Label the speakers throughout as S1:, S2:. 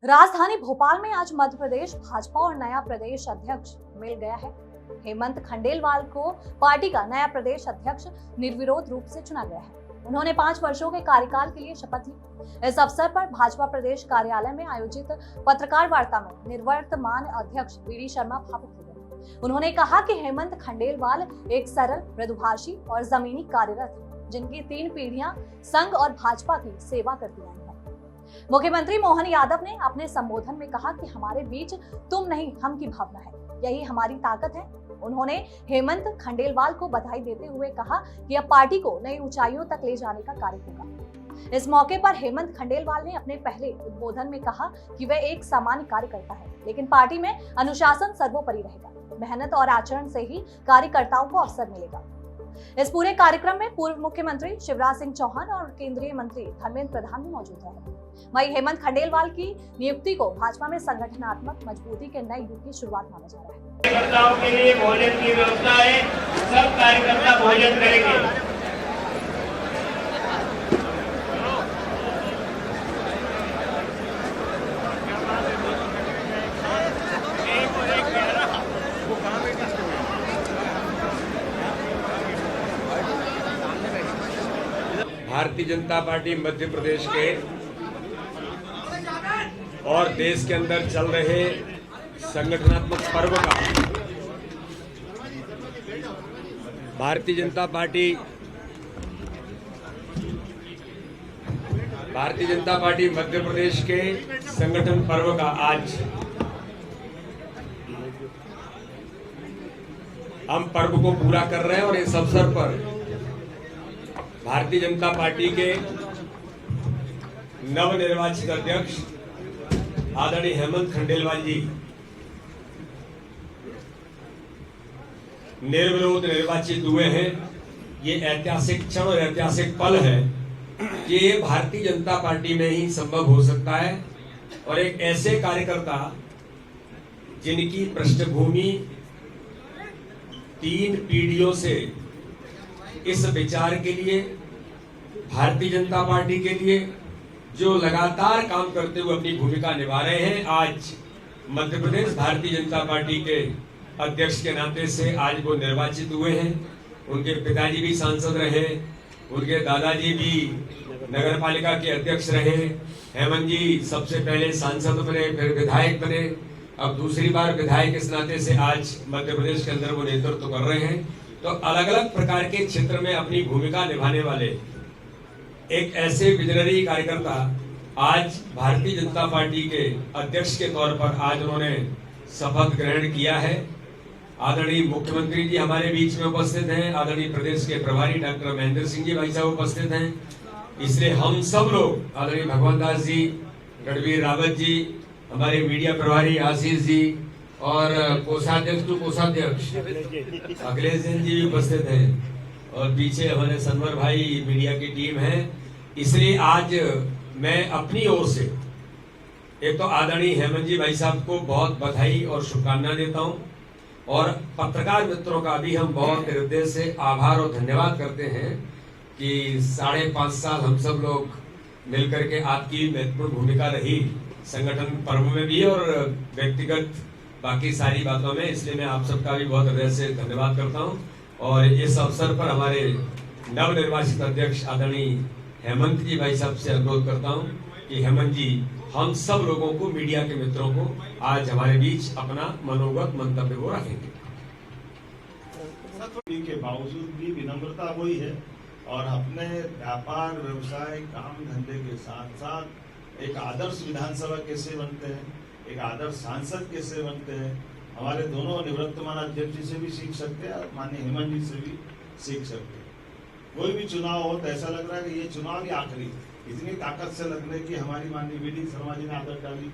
S1: राजधानी भोपाल में आज मध्य प्रदेश भाजपा और नया प्रदेश अध्यक्ष मिल गया है। हेमंत खंडेलवाल को पार्टी का नया प्रदेश अध्यक्ष निर्विरोध रूप से चुना गया है। उन्होंने 5 वर्षों के कार्यकाल के लिए शपथ ली। इस अवसर पर भाजपा प्रदेश कार्यालय में आयोजित पत्रकार वार्ता में निवर्तमान अध्यक्ष वीडी शर्मा भावुक हो गए। उन्होंने कहा कि हेमंत खंडेलवाल एक सरल, मृदुभाषी और जमीनी कार्यरत है, जिनकी 3 पीढ़ियां संघ और भाजपा की सेवा करती आई हैं। मुख्यमंत्री मोहन यादव ने अपने संबोधन में कहा कि हमारे बीच तुम नहीं हम की भावना है, यही हमारी ताकत है। उन्होंने हेमंत खंडेलवाल को बधाई देते हुए कहा कि अब पार्टी को नई ऊंचाइयों तक ले जाने का कार्य होगा। इस मौके पर हेमंत खंडेलवाल ने अपने पहले उद्बोधन में कहा कि वह एक सामान्य कार्यकर्ता है, लेकिन पार्टी में अनुशासन सर्वोपरि रहेगा। मेहनत और आचरण से ही कार्यकर्ताओं को अवसर मिलेगा। इस पूरे कार्यक्रम में पूर्व मुख्यमंत्री शिवराज सिंह चौहान और केंद्रीय मंत्री धर्मेंद्र प्रधान भी मौजूद रहे। वहीं हेमंत खंडेलवाल की नियुक्ति को भाजपा में संगठनात्मक मजबूती के नए युग की शुरुआत माना जा रहा है।
S2: कार्यकर्ताओं के लिए भोजन की व्यवस्था है, सब कार्यकर्ता भोजन करेंगे।
S3: भारतीय जनता पार्टी मध्य प्रदेश के और देश के अंदर चल रहे संगठनात्मक पर्व का भारतीय जनता पार्टी मध्य प्रदेश के संगठन पर्व का आज हम पर्व को पूरा कर रहे हैं और इस अवसर पर भारतीय जनता पार्टी के नवनिर्वाचित अध्यक्ष आदरणीय हेमंत खंडेलवाल जी निर्विरोध निर्वाचित हुए हैं। ये ऐतिहासिक क्षण और ऐतिहासिक पल है कि ये भारतीय जनता पार्टी में ही संभव हो सकता है और एक ऐसे कार्यकर्ता जिनकी पृष्ठभूमि 3 पीढ़ियों से इस विचार के लिए भारतीय जनता पार्टी के लिए जो लगातार काम करते हुए अपनी भूमिका निभा रहे हैं, आज मध्य प्रदेश भारतीय जनता पार्टी के अध्यक्ष के नाते से आज वो निर्वाचित हुए हैं। उनके पिताजी भी सांसद रहे, उनके दादाजी भी नगर पालिका के अध्यक्ष रहे। हेमंत जी सबसे पहले सांसद बने, फिर विधायक बने, अब दूसरी बार विधायक इस नाते से आज मध्य प्रदेश के अंदर वो नेतृत्व कर रहे हैं। तो अलग अलग प्रकार के क्षेत्र में अपनी भूमिका निभाने वाले एक ऐसे विजनरी कार्यकर्ता आज भारतीय जनता पार्टी के अध्यक्ष के तौर पर आज उन्होंने शपथ ग्रहण किया है। आदरणीय मुख्यमंत्री जी हमारे बीच में उपस्थित हैं, आदरणीय प्रदेश के प्रभारी डॉक्टर महेंद्र सिंह जी भाई साहब उपस्थित हैं। इसलिए हम सब लोग, आदरणीय भगवान दास जी, रणवीर रावत जी, हमारे मीडिया प्रभारी आशीष जी और कोषाध्यक्ष टू कोषाध्यक्ष अखिलेश जैन जी भी उपस्थित हैं और पीछे हमारे सनवर भाई मीडिया की टीम है। इसलिए आज मैं अपनी ओर से एक तो आदरणीय हेमंत जी भाई साहब को बहुत बधाई और शुभकामनाएं देता हूं और पत्रकार मित्रों का भी हम बहुत हृदय से आभार और धन्यवाद करते हैं कि 5.5 साल हम सब लोग मिलकर के आपकी महत्वपूर्ण भूमिका रही संगठन पर्व में भी और व्यक्तिगत बाकी सारी बातों में। इसलिए मैं आप सबका भी बहुत हृदय से धन्यवाद करता हूं और इस अवसर पर हमारे नवनिर्वाचित अध्यक्ष आदरणीय हेमंत जी भाई साहब से अनुरोध करता हूं कि हेमंत जी हम सब लोगों को, मीडिया के मित्रों को आज हमारे बीच अपना मनोगत मंतव्य वो रखेंगे।
S4: के बावजूद भी विनम्रता वही है और अपने व्यापार व्यवसाय काम धंधे के साथ साथ एक आदर्श विधानसभा कैसे बनते हैं, एक आदर्श सांसद कैसे बनते हैं, हमारे दोनों निवर्तमान अध्यक्ष जी से भी सीख सकते हैं और माननीय हेमंत जी से भी सीख सकते हैं। कोई भी चुनाव हो तो ऐसा लग रहा है कि ये चुनाव ही आखिरी, इतनी ताकत से लगने की हमारी माननीय वीडी शर्मा जी ने आदत डाली।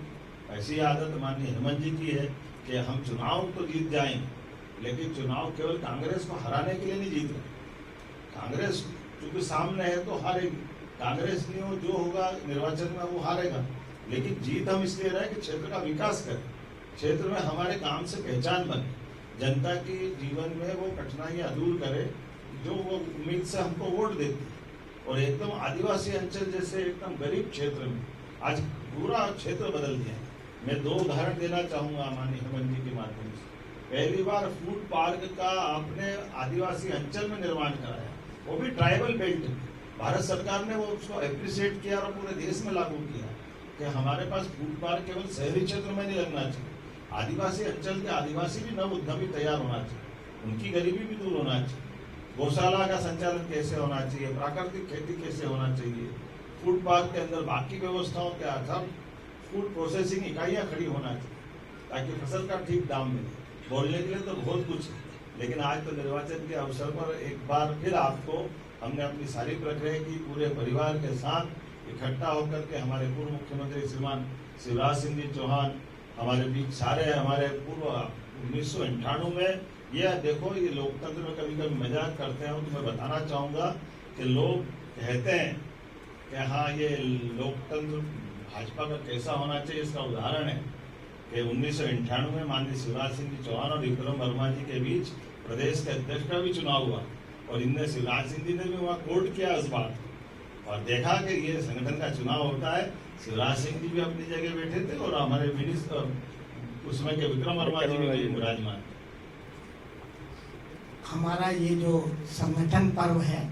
S4: ऐसी आदत माननीय हेमंत जी की है कि हम चुनाव तो जीत जाएंगे, लेकिन चुनाव केवल कांग्रेस को हराने के लिए नहीं जीत रहे। कांग्रेस क्योंकि सामने है तो हारेगी, कांग्रेस नहीं हो जो होगा निर्वाचन में वो हारेगा, लेकिन जीत हम इसलिए रहे कि क्षेत्र का विकास करें, क्षेत्र में हमारे काम से पहचान बने, जनता की जीवन में वो कठिनाइयां दूर करे जो वो उम्मीद से हमको वोट देती है। और एकदम आदिवासी अंचल जैसे एकदम गरीब क्षेत्र में आज पूरा क्षेत्र बदल दिया। मैं 2 उदाहरण देना चाहूंगा माननीय हेमंत जी के माध्यम से। पहली बार फूड पार्क का आपने आदिवासी अंचल में निर्माण कराया, वो भी ट्राइबल बेल्ट। भारत सरकार ने वो उसको एप्रिशिएट किया और पूरे देश में लागू किया कि हमारे पास फूड पार्क केवल शहरी क्षेत्र में नहीं लगना चाहिए, आदिवासी अंचल के आदिवासी भी नव उद्यमी तैयार होना चाहिए, उनकी गरीबी भी दूर होना चाहिए। गौशाला का संचालन कैसे होना चाहिए, प्राकृतिक खेती कैसे होना चाहिए, फूड पार्क के अंदर बाकी व्यवस्थाओं के आधार फूड प्रोसेसिंग इकाइयाँ खड़ी होना चाहिए ताकि फसल का ठीक दाम मिले। बोलने के लिए तो बहुत कुछ है, लेकिन आज तो निर्वाचन के अवसर पर एक बार फिर आपको हमने अपनी सारी प्रक्रिया की पूरे परिवार के साथ इकट्ठा होकर के हमारे पूर्व मुख्यमंत्री श्रीमान शिवराज सिंह जी चौहान हमारे बीच सारे हमारे पूर्व 1998 में ये देखो, ये लोकतंत्र में कभी कभी मजाक करते हैं तो मैं बताना चाहूँगा कि लोग कहते हैं कि हाँ ये लोकतंत्र भाजपा का कैसा होना चाहिए, इसका उदाहरण है कि 1998 में माननीय शिवराज सिंह जी चौहान और विक्रम वर्मा जी के बीच प्रदेश के अध्यक्ष का भी चुनाव हुआ और इनने शिवराज सिंह जी ने भी वहाँ कोर्ट किया इस बात और देखा कि ये संगठन का चुनाव होता है। शिवराज सिंह जी भी अपनी जगह बैठे थे और हमारे मिनिस्टर उसमें के विक्रम वर्मा जी भी विराजमान।
S5: हमारा ये जो संगठन पर्व है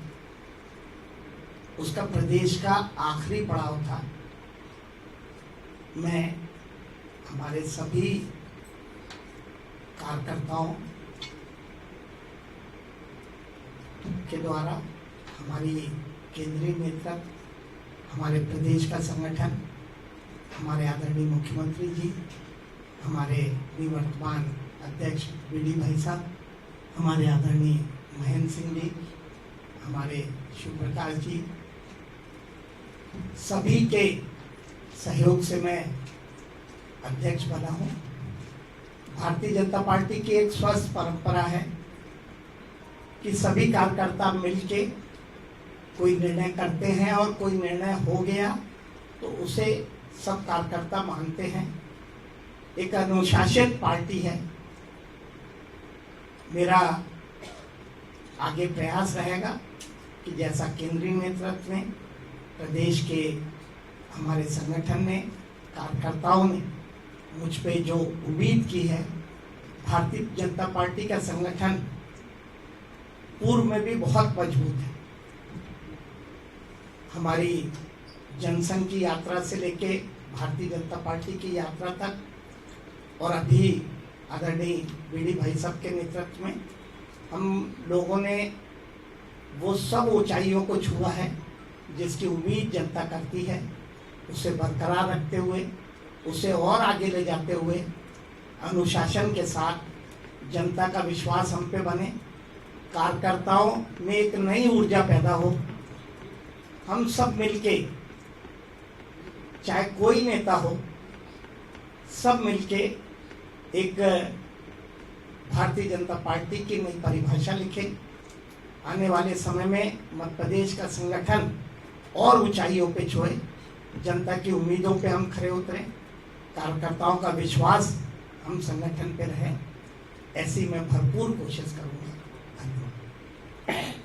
S5: उसका प्रदेश का आखिरी पड़ाव था। मैं हमारे सभी कार्यकर्ताओं के द्वारा, हमारी केंद्रीय नेतृत्व, हमारे प्रदेश का संगठन, हमारे आदरणीय मुख्यमंत्री जी, हमारे निवर्तमान अध्यक्ष बीडी भाई साहब, हमारे आदरणीय महेंद्र सिंह जी, हमारे शिव प्रकाश जी, सभी के सहयोग से मैं अध्यक्ष बना हूँ। भारतीय जनता पार्टी की एक स्वस्थ परंपरा है कि सभी कार्यकर्ता मिलके कोई निर्णय करते हैं और कोई निर्णय हो गया तो उसे सब कार्यकर्ता मानते हैं। एक अनुशासित पार्टी है। मेरा आगे प्रयास रहेगा कि जैसा केंद्रीय नेतृत्व ने, प्रदेश के हमारे संगठन ने, कार्यकर्ताओं ने मुझ पे जो उम्मीद की है, भारतीय जनता पार्टी का संगठन पूर्व में भी बहुत मजबूत है। हमारी जनसंघ की यात्रा से लेके भारतीय जनता पार्टी की यात्रा तक और अभी आदरणीय बीडी भाई साहब के नेतृत्व में हम लोगों ने वो सब ऊंचाइयों को छुआ है जिसकी उम्मीद जनता करती है। उसे बरकरार रखते हुए, उसे और आगे ले जाते हुए, अनुशासन के साथ जनता का विश्वास हम पे बने, कार्यकर्ताओं में एक नई ऊर्जा पैदा हो। हम सब मिलके, चाहे कोई नेता हो, सब मिलके एक भारतीय जनता पार्टी की नई परिभाषा लिखें। आने वाले समय में मध्य प्रदेश का संगठन और ऊंचाइयों पे छुए, जनता की उम्मीदों पे हम खरे उतरें, कार्यकर्ताओं का विश्वास हम संगठन पे रहे, ऐसी मैं भरपूर कोशिश करूंगा। धन्यवाद।